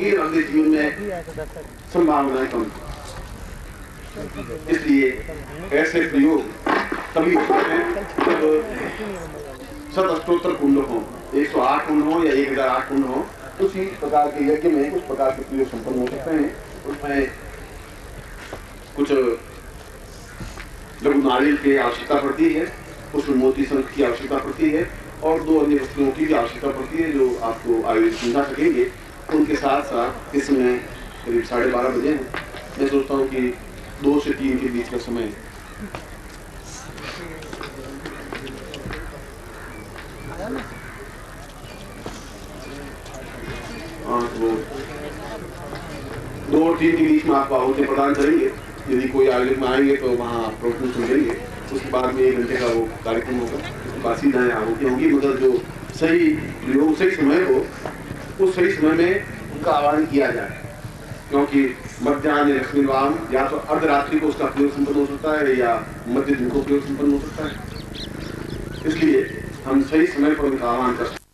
होगी और अगले जीवन में संभावनाएं कम। इसलिए ऐसे प्रयोग तभी होते हैं जब 7 कुंड हो, 108 कुंड हो या 1008 कुंड हो। उसी प्रकार के यज्ञ में कुछ प्रकार के प्रयोग संपन्न हो सकते हैं। उसमें कुछ लघु नारियल की आवश्यकता पड़ती है, उसमें मोती शंख की आवश्यकता पड़ती है और 2 अन्य वस्तुओं की भी आवश्यकता पड़ती है जो आपको आगे समझा सकेंगे। उनके साथ साथ इसमें करीब 12:30 बजे हैं। मैं सोचता हूँ कि 2 से 3 के बीच का समय वो 2 और 3 के बीच में आप आहुति प्रदान करेंगे। यदि कोई आयोजक में आएंगे तो वहाँ प्रवचन सुनेंगे। उसके बाद में 1 घंटे का वो कार्यक्रम होगा, उसके बाद सीधा आहुति होगी। मगर जो सही प्रयोग सही समय हो उस सही समय में उनका आह्वान किया जाए, क्योंकि मध्याह्न लक्ष्मीवाम या तो अर्धरात्रि को उसका प्रयोग संपन्न हो सकता है या मध्य दिन को प्रयोग संपन्न हो सकता है। इसलिए हम सही समय पर उनका आह्वान कर सकते हैं।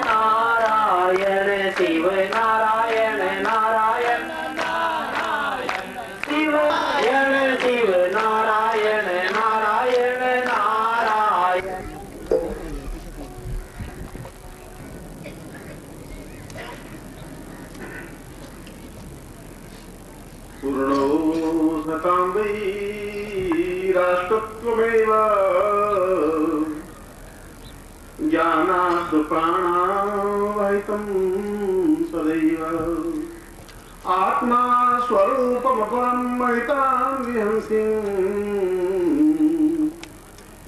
नारायण शिव नारायण नारायण नारायण शिव नारायण शिव नारायण नारायण नारायण। पूर्णो सतां वै राष्ट्रत्वमेव ज्ञानात् प्राणावहितं सदैव आत्मा स्वरूपमपरं महितां विहंसिं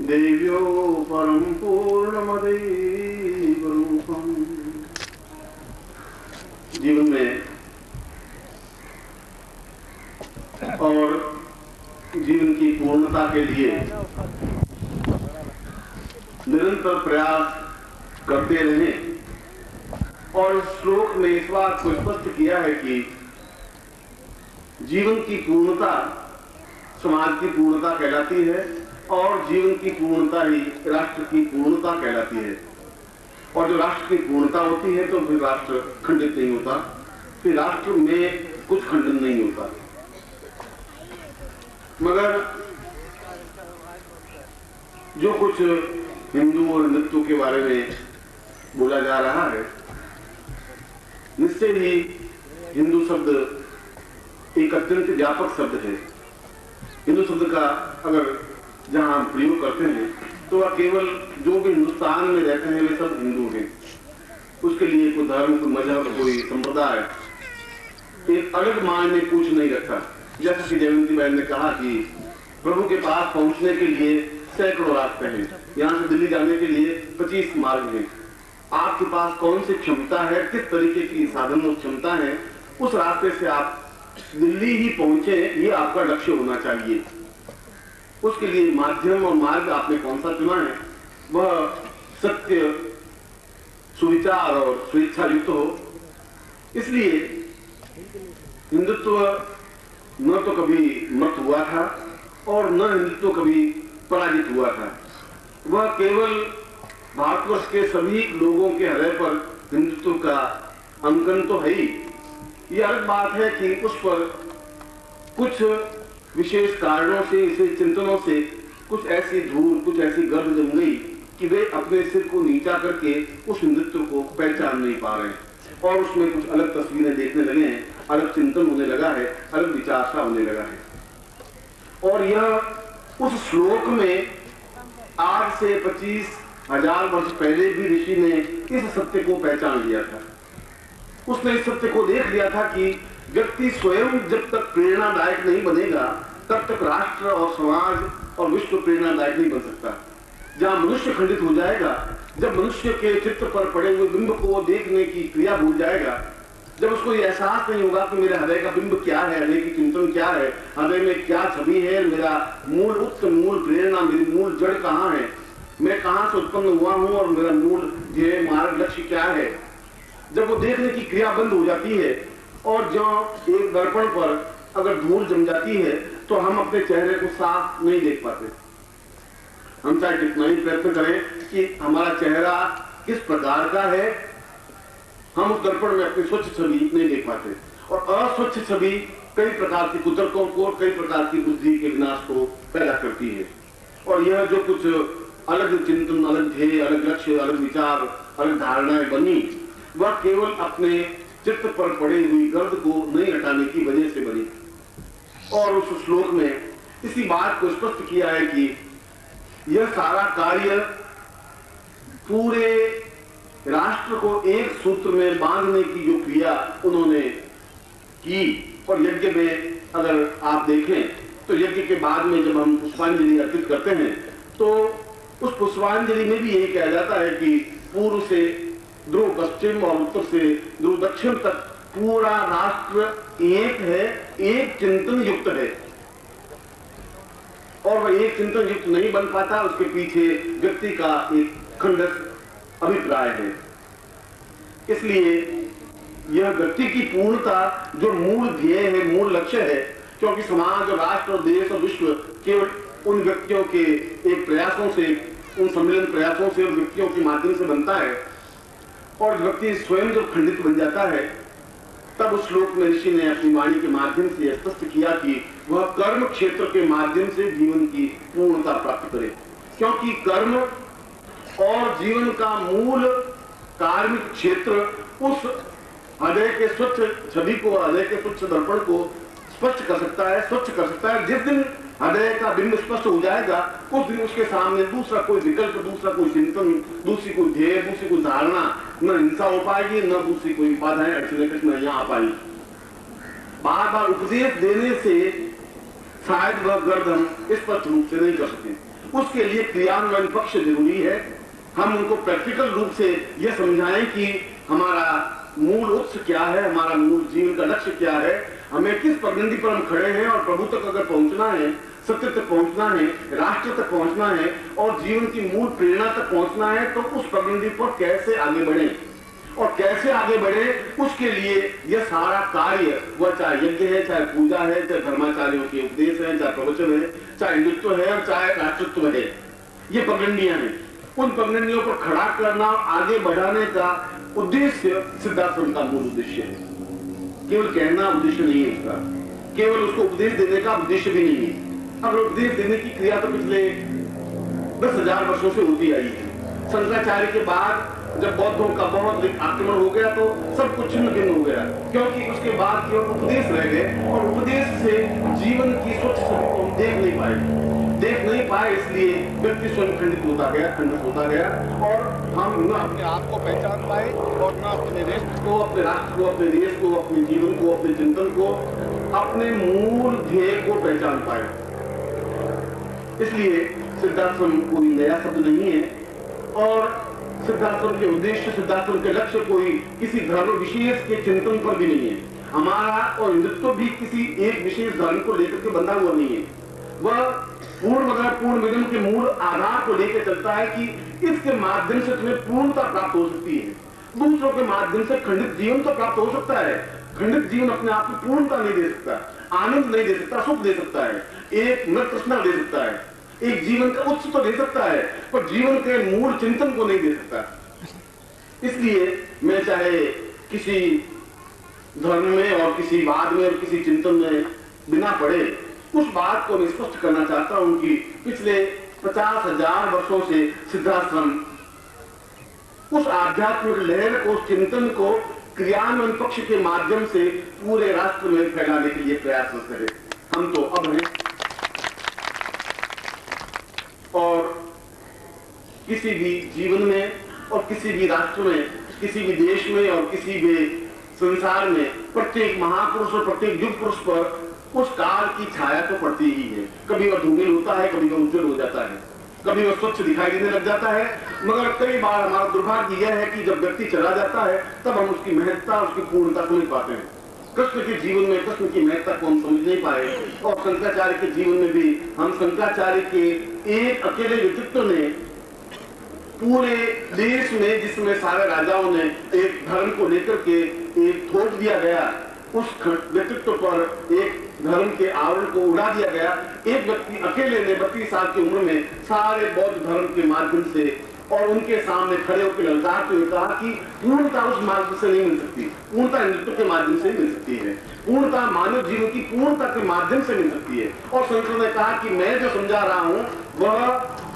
देव्यो परं पूर्णमदैव रूपम्। जीवन में और जीवन की पूर्णता के लिए निरंतर प्रयास करते रहे। और इस श्लोक में इस बात को स्पष्ट किया है कि जीवन की पूर्णता समाज की पूर्णता कहलाती है और जीवन की पूर्णता ही राष्ट्र की पूर्णता कहलाती है। और जब राष्ट्र की पूर्णता होती है तो फिर राष्ट्र खंडित नहीं होता, फिर राष्ट्र में कुछ खंडन नहीं होता। मगर जो कुछ हिंदू और हिंदुत्व के बारे में बोला जा रहा है, निश्चय ही हिंदू शब्द एक अत्यंत व्यापक शब्द है। हिंदू शब्द का अगर जहां हम प्रयोग करते हैं तो वह केवल जो भी हिंदुस्तान में रहते हैं वे सब हिंदू हैं। उसके लिए कोई धर्म, कोई मजहब, कोई संप्रदाय एक अलग मायने कुछ नहीं रखा। जैसे कि जयंती बहन ने कहा कि प्रभु के पास पहुंचने के लिए सैकड़ों रास्ते हैं, यहाँ से दिल्ली जाने के लिए 25 मार्ग हैं। आपके पास कौन सी क्षमता है, किस तरीके की साधन और क्षमता है, उस रास्ते से आप दिल्ली ही पहुंचे, ये आपका लक्ष्य होना चाहिए। उसके लिए माध्यम और मार्ग आपने कौन सा चुना है वह सत्य, सुविचार और स्वेच्छा युक्त हो। इसलिए हिंदुत्व न तो कभी मत हुआ था और न हिंदुत्व कभी पराजित हुआ था। वह केवल भारतवर्ष के सभी लोगों के हृदय पर हिंदुत्व का अंकन तो है ही। यह अलग बात है कि उस पर कुछ विशेष कारणों से, इसे चिंतनों से कुछ ऐसी धूल, कुछ ऐसी गर्द जम गई कि वे अपने सिर को नीचा करके उस हिंदुत्व को पहचान नहीं पा रहे हैं और उसमें कुछ अलग तस्वीरें देखने लगे हैं, अलग चिंतन होने लगा है, अलग विचारसा होने लगा है। और यह उस श्लोक में आज से 25,000 वर्ष पहले भी ऋषि ने इस सत्य को पहचान लिया था। उसने इस सत्य को देख लिया था कि व्यक्ति स्वयं जब तक प्रेरणादायक नहीं बनेगा तब तक राष्ट्र और समाज और विश्व प्रेरणादायक नहीं बन सकता। जहां मनुष्य खंडित हो जाएगा, जब मनुष्य के चित्त पर पड़े हुए बिंब को देखने की क्रिया भूल जाएगा, जब उसको ये एहसास नहीं होगा कि मेरे हृदय का बिंब क्या है, हृदय की चिंतन क्या है, हृदय में क्या छवि है, मेरा मूल उत्तर, मूल प्रेरणा, मेरी मूल जड़ कहाँ है, मैं कहाँ से उत्पन्न हुआ हूँ और मेरा मूल ध्येय, मार्ग, लक्ष्य क्या है, जब वो देखने की क्रिया बंद हो जाती है और जो एक दर्पण पर अगर धूल जम जाती है तो हम अपने चेहरे को साफ नहीं देख पाते। हम चाहे कितना ही प्रयत्न करें कि हमारा चेहरा किस प्रकार का है, हम उस दर्पण में अपनी स्वच्छ छवि नहीं देख पाते। और अस्वच्छ छवि कई प्रकार की कुतर्कों को, कई प्रकार की बुद्धि के विनाश को पैदा करती है। और यह जो कुछ अलग चिंतन, अलग ध्येय, अलग लक्ष्य, अलग विचार, अलग धारणाएं बनी, वह केवल अपने चित्त पर पड़ी हुई गर्द को नहीं हटाने की वजह से बनी। और उस श्लोक में इसी बात को स्पष्ट किया है कि यह सारा कार्य पूरे राष्ट्र को एक सूत्र में बांधने की जो क्रिया उन्होंने की। और यज्ञ में अगर आप देखें तो यज्ञ के बाद में जब हम पुष्पांजलि अर्पित करते हैं तो उस पुष्पांजलि में भी यही कहा जाता है कि पूर्व से ध्रुव पश्चिम और उत्तर से ध्रुव दक्षिण तक पूरा राष्ट्र एक है, एक चिंतन युक्त है। और वह एक चिंतन युक्त नहीं बन पाता, उसके पीछे व्यक्ति का एक खंडस अभिप्राय है। इसलिए यह व्यक्ति की पूर्णता जो मूल ध्येय है, मूल लक्ष्य है, क्योंकि समाज और राष्ट्र और देश और विश्व केवल उन व्यक्तियों के एक प्रयासों से, उन सम्मिलन प्रयासों से और व्यक्तियों के माध्यम से बनता है। और व्यक्ति स्वयं जब खंडित बन जाता है तब उस श्लोक में ऋषि ने अपनी वाणी के माध्यम से स्पष्ट किया कि वह कर्म क्षेत्र के माध्यम से जीवन की पूर्णता प्राप्त करे। क्योंकि कर्म और जीवन का मूल कार्मिक क्षेत्र उस हृदय के स्वच्छ छवि को, हृदय के स्वच्छ दर्पण को स्पष्ट कर सकता है, स्वच्छ कर सकता है। जिस दिन हृदय का बिंब स्पष्ट हो जाएगा उस दिन उसके सामने दूसरा कोई विकल्प, दूसरा कोई चिंतन, दूसरी कोई ध्येय, दूसरी कोई धारणा, न हिंसा हो पाएगी, न दूसरी कोई बाधाएं, अड़चनें कठिनाइयां आ पाएंगी। बार बार उपदेश देने से शायद वह गर्द हम स्पष्ट रूप से नहीं कर सकते। उसके लिए क्रियान्वयन पक्ष जरूरी है। हम उनको प्रैक्टिकल रूप से यह समझाएं कि हमारा मूल उद्देश्य क्या है, हमारा मूल जीवन का लक्ष्य क्या है, हमें किस पगडंडी पर हम खड़े हैं और प्रभु तक अगर पहुंचना है, सत्य तक पहुंचना है, राष्ट्र तक पहुंचना है और जीवन की मूल प्रेरणा तक पहुंचना है, तो उस पगडंडी पर कैसे आगे बढ़े और कैसे आगे बढ़े, उसके लिए यह सारा कार्य, वह चाहे यज्ञ है, चाहे पूजा है, चाहे धर्माचार्यों के उपदेश है, चाहे प्रवचन है, चाहे हिंदुत्व है और चाहे राष्ट्रत्व है, ये पगडंडियां हैं। उन पगडंडियों को खड़ा करना, आगे बढ़ाने का उद्देश्य सिद्धाश्रम का मूल उद्देश्य है। केवल कहना उद्देश्य नहीं है उसका, केवल उसको उपदेश देने का उद्देश्य भी नहीं है। अब उपदेश देने की क्रिया तो पिछले 10,000 वर्षों से होती आई है। शंकराचार्य के बाद जब बौद्धों का बहुत आक्रमण हो गया तो सब कुछ छिन्न भिन्न हो गया, क्योंकि उसके बाद केवल उपदेश रह गए और उपदेश से जीवन की स्वच्छ छवि को हम देख नहीं पाए। इसलिए व्यक्ति स्वयं खंडित होता गया, खंडित होता गया और हम न अपने आप को पहचान पाए और न अपने देश को, अपने राष्ट्र को, अपने देश को, अपने जीवन को, अपने चिंतन को, अपने मूल ध्येय को पहचान पाए। इसलिए सिद्धाश्रम कोई नया शब्द नहीं है और सिद्धाश्रम के उद्देश्य, सिद्धाश्रम के लक्ष्य कोई किसी धर्म विशेष के चिंतन पर भी नहीं है। हमारा और हिंदुत्व भी किसी एक विशेष धर्म को लेकर के बंधा हुआ नहीं है। वह पूर्ण के मूल आधार को लेकर चलता है कि इसके माध्यम से तुम्हें पूर्णता प्राप्त हो सकती है। दूसरों के माध्यम से खंडित जीवन तो प्राप्त हो सकता है। खंडित जीवन अपने आप को पूर्णता नहीं दे सकता, आनंद नहीं दे सकता, सुख दे सकता है, एक मृत तृष्णा दे सकता है, एक जीवन का उत्सव तो दे सकता है, पर जीवन के मूल चिंतन को नहीं दे सकता। इसलिए मैं चाहे किसी धर्म में और किसी वाद में और किसी चिंतन में बिना पड़े उस बात को मैं स्पष्ट करना चाहता हूं कि पिछले 50,000 वर्षों से सिद्धाश्रम उस आध्यात्मिक लहर को, उस चिंतन को क्रियान्वयन पक्ष के माध्यम से पूरे राष्ट्र में फैलाने के लिए प्रयासरत है। हम तो अब हैं और किसी भी जीवन में और किसी भी राष्ट्र में, किसी भी देश में और किसी भी संसार में प्रत्येक महापुरुष और प्रत्येक युग पुरुष पर उस काल की छाया तो पड़ती ही है। कभी वह धूमिल होता है, कभी वह उज्जवल हो जाता है, कभी वह स्वच्छ दिखाई देने लग जाता है। मगर कई बार हमारा दुर्भाग्य यह है कि जब व्यक्ति चला जाता है तब हम उसकी महत्ता, उसकी पूर्णता समझ पाते हैं। कृष्ण के जीवन में कृष्ण की महत्ता को हम समझ नहीं पाए और शंकराचार्य के जीवन में भी हम शंकराचार्य के एक अकेले व्यक्तित्व ने पूरे देश में, जिसमें सारे राजाओं ने एक धर्म को लेकर के एक थोप दिया गया, उस व्यक्तित्व पर एक धर्म के आवरण को उड़ा दिया गया। एक व्यक्ति अकेले ने 32 साल की उम्र में सारे बौद्ध धर्म के माध्यम से और उनके सामने खड़े होकर ललकारते हुए कहा कि पूर्णता उस मार्ग से नहीं मिल सकती, पूर्णता हिंदुत्व के माध्यम से मिल सकती है, पूर्णता मानव जीवन की पूर्णता के माध्यम से मिल सकती है। और शंकर ने कहा कि मैं जो समझा रहा हूं वह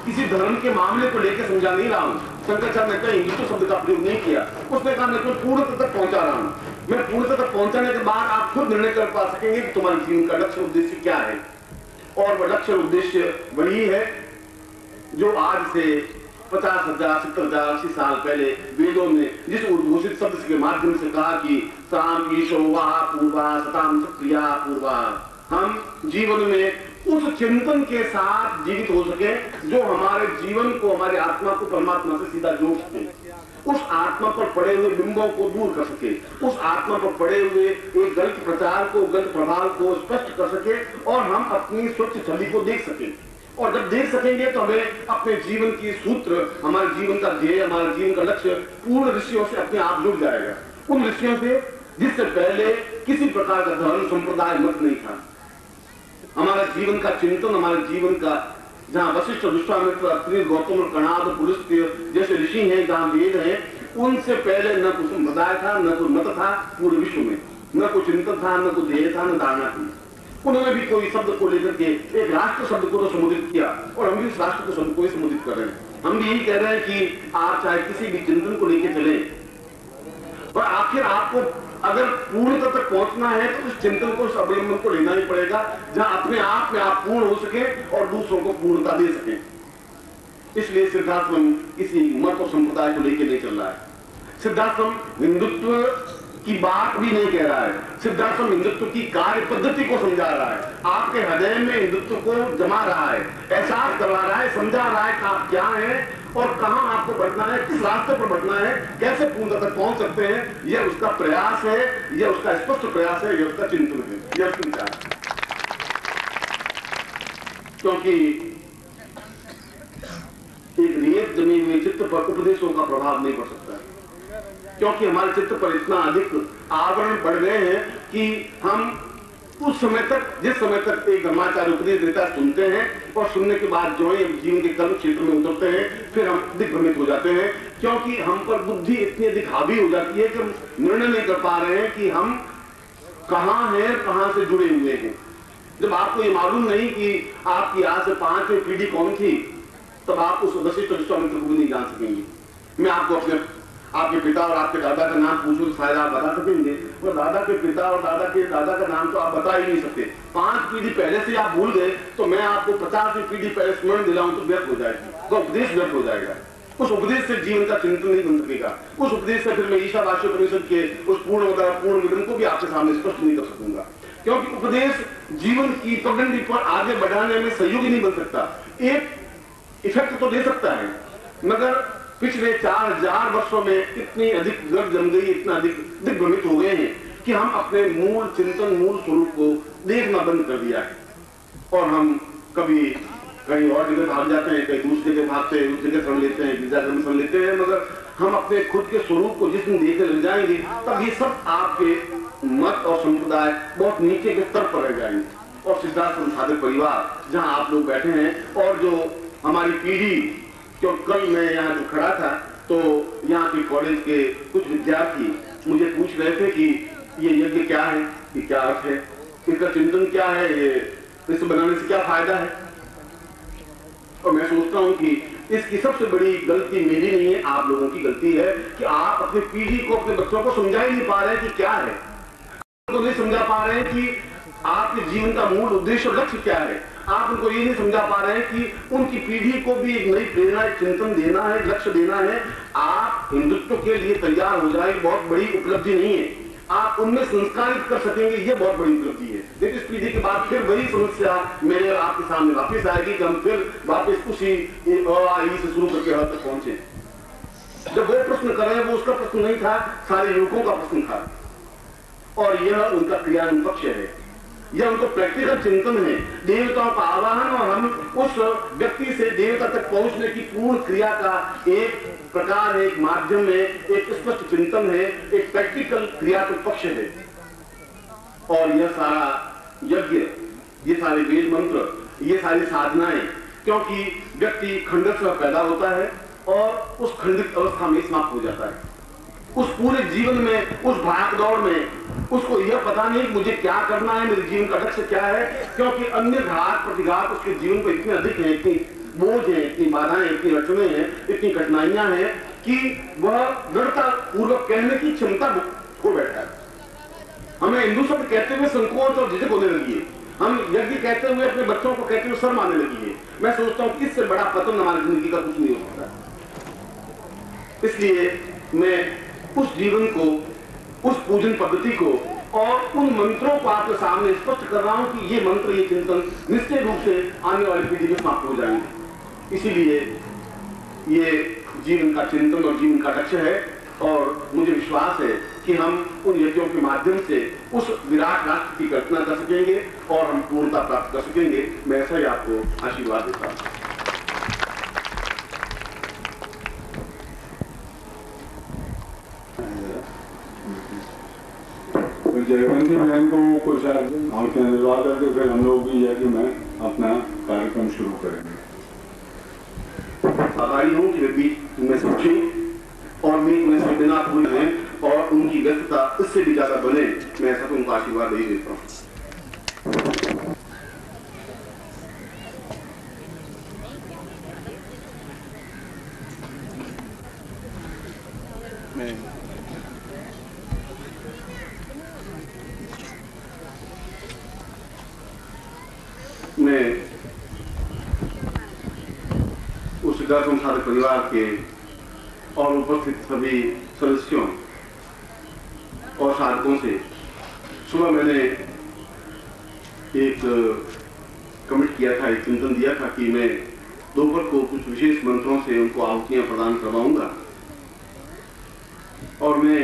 किसी धर्म के मामले को लेकर समझा नहीं रहा हूं। शंकराचार्य ने कहा हिंदुत्व शब्द का प्रयोग नहीं किया, उसने कहा मैं तो पूर्णता तक पहुंचा रहा हूं। मैं पूर्णता तक पहुंचाने के बाद आप खुद निर्णय कर पा सकेंगे कि तुम्हारे जीवन का लक्ष्य उद्देश्य क्या है। और वह लक्ष्य उद्देश्य वही है जो आज से 50,000, 70,000, 80 साल पहले वेदों में जिस उद्घोषित शब्द के माध्यम से कहा कि साम ईशो वाह पूर्वा सताम सक्रिया पूर्वा, हम जीवन में उस चिंतन के साथ जीवित हो सके जो हमारे जीवन को, हमारे आत्मा को परमात्मा से सीधा जोड़ सके, उस आत्मा पर पड़े हुए बिंबों को दूर कर सके, उस आत्मा पर पड़े हुए एक गलत प्रचार को, गलत प्रभाव को स्पष्ट कर सके और हम अपनी स्वच्छ छवि को देख सके। और जब देख सकेंगे तो हमें अपने जीवन की सूत्र, हमारे जीवन का ध्येय, हमारे जीवन का लक्ष्य पूर्ण ऋषियों से अपने आप जुड़ जाएगा। उन ऋषियों से जिससे पहले किसी प्रकार का धर्म संप्रदाय मत नहीं था। हमारा जीवन का चिंतन, हमारे जीवन का जहां वशिष्ठ, विश्वामित्र, अत्रि, गौतम और कणाद, पुलस्त्य जैसे ऋषि हैं, जहां वेद हैं, उनसे पहले न कोई संप्रदाय था, न कोई मत था पूरे विश्व में, न कोई चिंतन था, न कोई ध्येय था, न धारणा थी। उन्होंने भी कोई शब्द को लेकर के एक राष्ट्र शब्द को तो संबोधित किया और हम भी उस राष्ट्र को शब्द को ही संबोधित कर रहे हैं। हम भी यही कह रहे हैं कि आप चाहे किसी भी चिंतन को लेकर चले, पर आखिर आपको अगर पूर्णता तक पहुंचना है तो उस चिंतन को, उस अवलंबन को लेना ही पड़ेगा जहां अपने आप में आप पूर्ण हो सके और दूसरों को पूर्णता दे सके। इसलिए सिद्धार्थम किसी मत और संप्रदाय को लेकर नहीं चल रहा है। सिद्धार्थम हिंदुत्व की बात भी नहीं कह रहा है, सिद्धार्थम हिंदुत्व की कार्य पद्धति को समझा रहा है, आपके हृदय में हिंदुत्व को जमा रहा है, एहसास करवा रहा है, समझा रहा है कि आप क्या हैं और कहां आपको बढ़ना है, किस रास्ते पर बढ़ना है, कैसे पूर्णता तक पहुंच सकते हैं। यह उसका प्रयास है, यह उसका स्पष्ट प्रयास है, यह उसका चिंतन है, यह उसका विचार है। क्योंकि एक नियत जमी हुए चित्त पर उपदेशों का प्रभाव नहीं पड़ सकता, क्योंकि हमारे चित्त पर इतना अधिक आवरण बढ़ गए हैं कि हम उस समय तक, जिस समय तक एक धर्माचार्य उपदेश देता सुनते हैं और सुनने के बाद जो है जीवन के कर्म क्षेत्र में उतरते हैं, फिर हम दिग्भ्रमित हो जाते हैं, क्योंकि हम पर बुद्धि इतनी अधिक हावी हो जाती है कि हम निर्णय नहीं कर पा रहे हैं कि हम कहां हैं, कहां से जुड़े हुए हैं। जब आपको ये मालूम नहीं कि आपकी आज से 5वीं पीढ़ी कौन थी, तब आप उस वशिष्ठ विश्वामित्र को भी नहीं जान सकेंगे। मैं आपको आपके पिता और आपके दादा का नाम पूछूं तो शायद आप बता सकेंगे, और दादा के पिता और दादा के दादा का नाम तो आप बता ही नहीं सकते। 5 पीढ़ी पहले से आप भूल गए तो मैं आपको 50वीं पीढ़ी पहले स्मरण दिलाऊं तो व्यर्थ हो जाएगी, तो उपदेश व्यर्थ हो जाएगा। उस उपदेश से जीवन का चिंतन नहीं बन सकेगा। उस उपदेश से फिर मैं ईशावास्य परिषद के उस पूर्ण विवरण को भी आपके सामने स्पष्ट नहीं कर सकूंगा, क्योंकि उपदेश जीवन की पगडंडी पर आगे बढ़ाने में सहयोगी नहीं बन सकता। एक इफेक्ट तो दे सकता है, मगर पिछले 4000 वर्षों में इतनी अधिक गर्द जम गई, इतना अधिक दिग्भ्रमित हो गए हैं कि हम अपने मूल चिंतन, मूल स्वरूप को देखना बंद कर दिया है। और हम कभी कहीं और जगह भाग जाते हैं, कहीं दूसरी जगह भागते हैं, उस जगह सुन लेते हैं, गिरजाघर में सुन लेते हैं, मगर हम अपने खुद के स्वरूप को जिस दिन देखने लग जाएंगे तब ये सब आपके मत और संप्रदाय बहुत नीचे के स्तर पर रह जाएंगे। और सिद्धार्थ संसाधक परिवार जहाँ आप लोग बैठे हैं और जो हमारी पीढ़ी, क्यों कल मैं यहाँ जो खड़ा था तो यहाँ के कॉलेज के कुछ विद्यार्थी मुझे पूछ रहे थे कि ये यज्ञ क्या है, ये क्या अर्थ है, इसका चिंतन क्या है, ये इसे बनाने से क्या फायदा है। और मैं सोचता हूँ कि इसकी सबसे बड़ी गलती मेरी नहीं है, आप लोगों की गलती है कि आप अपनी पीढ़ी को, अपने बच्चों को समझा ही नहीं पा रहे हैं कि क्या है, तो नहीं समझा पा रहे हैं कि आपके जीवन का मूल उद्देश्य और लक्ष्य क्या है। आप उनको ये नहीं समझा पा रहे हैं कि उनकी पीढ़ी को भी एक नई प्रेरणा, एक चिंतन देना है, लक्ष्य देना है। आप हिंदुत्व के लिए तैयार हो जाए, बहुत बड़ी उपलब्धि नहीं है। आप उनमें संस्कारित कर सकेंगे, ये बहुत बड़ी उपलब्धि है। लेकिन इस पीढ़ी के बाद फिर वही समस्या मेरे और आपके सामने वापस आएगी कि हम फिर वापस उसी आई से शुरू करके हद तक पहुंचे। जब वो प्रश्न कर रहे हैं, वो उसका प्रश्न नहीं था, सारे युवकों का प्रश्न था, और यह उनका क्रियान्वयन पक्ष है, यह उनको प्रैक्टिकल चिंतन है, देवताओं का आवाहन, और हम उस व्यक्ति से देवता तक पहुंचने की पूर्ण क्रिया का एक प्रकार है, एक माध्यम है, एक स्पष्ट चिंतन है, एक प्रैक्टिकल क्रिया का पक्ष है। और यह सारा यज्ञ, ये सारे वेद मंत्र, ये सारी साधनाएं, क्योंकि व्यक्ति खंडित से पैदा होता है और उस खंडित अवस्था में समाप्त हो जाता है। उस पूरे जीवन में, उस भाग दौड़ में उसको यह पता नहीं कि मुझे क्या करना है, मेरे जीवन का लक्ष्य क्या है, क्योंकि अन्य घात प्रतिघात उसके जीवन पर इतने अधिक हैं, इतनी बोझ है, इतनी बाधाएं, इतनी अड़चने हैं, इतनी कठिनाइयां हैं कि वह दृढ़ता पूर्वक कहने की क्षमता खो बैठा है। हमें हिंदू शब्द कहते हुए संकोच और झिझक होने लगी है। हम यज्ञ कहते हुए अपने बच्चों को कहते हुए शर्म आने लगी है। मैं सोचता हूं कि इससे बड़ा पतन हमारी जिंदगी का कुछ नहीं हो सकता। इसलिए मैं उस जीवन को, उस पूजन पद्धति को और उन मंत्रों को आपके सामने स्पष्ट कर रहा हूं कि ये मंत्र, ये चिंतन निश्चित रूप से आने वाली पीढ़ी में समाप्त हो जाएंगे। इसीलिए ये जीवन का चिंतन और जीवन का लक्ष्य है और मुझे विश्वास है कि हम उन यज्ञों के माध्यम से उस विराट राष्ट्र की कल्पना कर सकेंगे और हम पूर्णता प्राप्त कर सकेंगे। मैं ऐसा ही आपको आशीर्वाद देता हूं। जयवंती बहन को कुछ आहुतियां दिलवा करके फिर हम लोग भी यज्ञ में अपना कार्यक्रम शुरू करेंगे। आभारी हूं कि वे बीच में समझी और मीट में से बिना भूल हैं और उनकी व्यस्तता इससे भी ज्यादा बने। मैं ऐसा तो उनको आशीर्वाद दे देता हूं। मैं उस गर्भ संसारक परिवार के और उपस्थित सभी सदस्यों और साधकों से सुबह मैंने एक कमिट किया था, एक चिंतन दिया था कि मैं दोपहर को कुछ विशेष मंत्रों से उनको आहुतियां प्रदान करवाऊंगा और मैं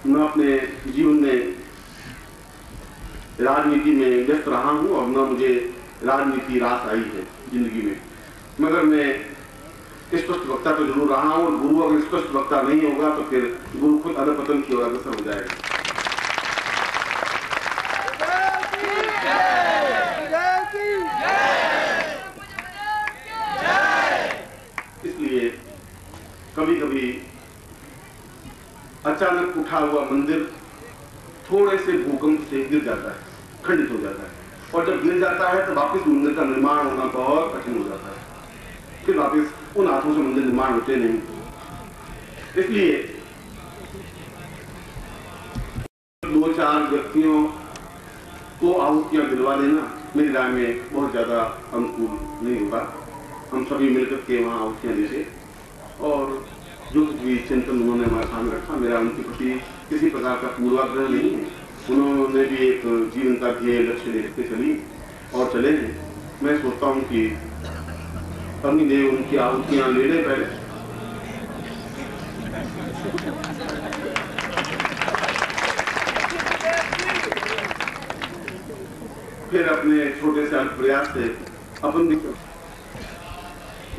न अपने जीवन में राजनीति में व्यस्त रहा हूं और न मुझे राजनीति रास आई है जिंदगी में, मगर मैं स्पष्ट वक्ता तो जरूर रहा हूं और गुरु अगर स्पष्ट वक्ता नहीं होगा तो फिर गुरु खुद अधपतन की ओर अग्रसर हो जाएगा। इसलिए कभी कभी अचानक उठा हुआ मंदिर थोड़े से भूकंप से गिर जाता है, खंडित हो जाता है, और जब गिर जाता है तो वापस मंदिर का निर्माण होना बहुत कठिन हो जाता है। फिर वापस उन हाथों से मंदिर निर्माण होते नहीं। इसलिए 2-4 व्यक्तियों को आहुतियां दिलवा देना मेरी राय में बहुत ज्यादा अनुकूल नहीं होगा। हम सभी मिलकर के वहां आहुतियां देते और जो कुछ भी चिंतन उन्होंने हमारे सामने रखा, मेरा उनके प्रति किसी प्रकार का पूर्वाग्रह नहीं है। उन्होंने भी एक जीवन का ध्येय लक्ष्य लेकर चली और चले हैं। मैं सोचता हूं कि अग्निदेव उनकी आहुतियां ले ले पहले, फिर अपने छोटे से अल्प प्रयास से अपन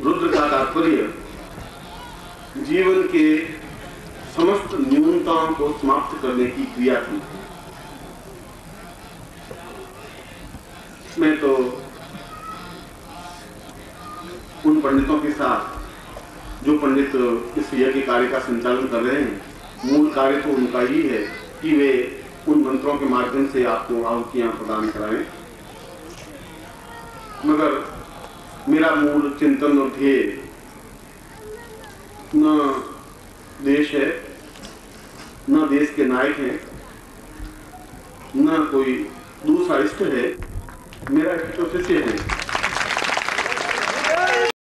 रुद्र का तात्पर्य जीवन के समस्त न्यूनताओं को समाप्त करने की क्रिया थी। मैं तो उन पंडितों के साथ जो पंडित इस यज्ञ कार्य का संचालन कर रहे हैं, मूल कार्य तो उनका ही है कि वे उन मंत्रों के माध्यम से आपको आहुतियां प्रदान कराएं, मगर मेरा मूल चिंतन और ध्येय न देश है, न देश के नायक हैं, न कोई दूसरा इष्ट है। मेरा इष्ट तो शिष्य है।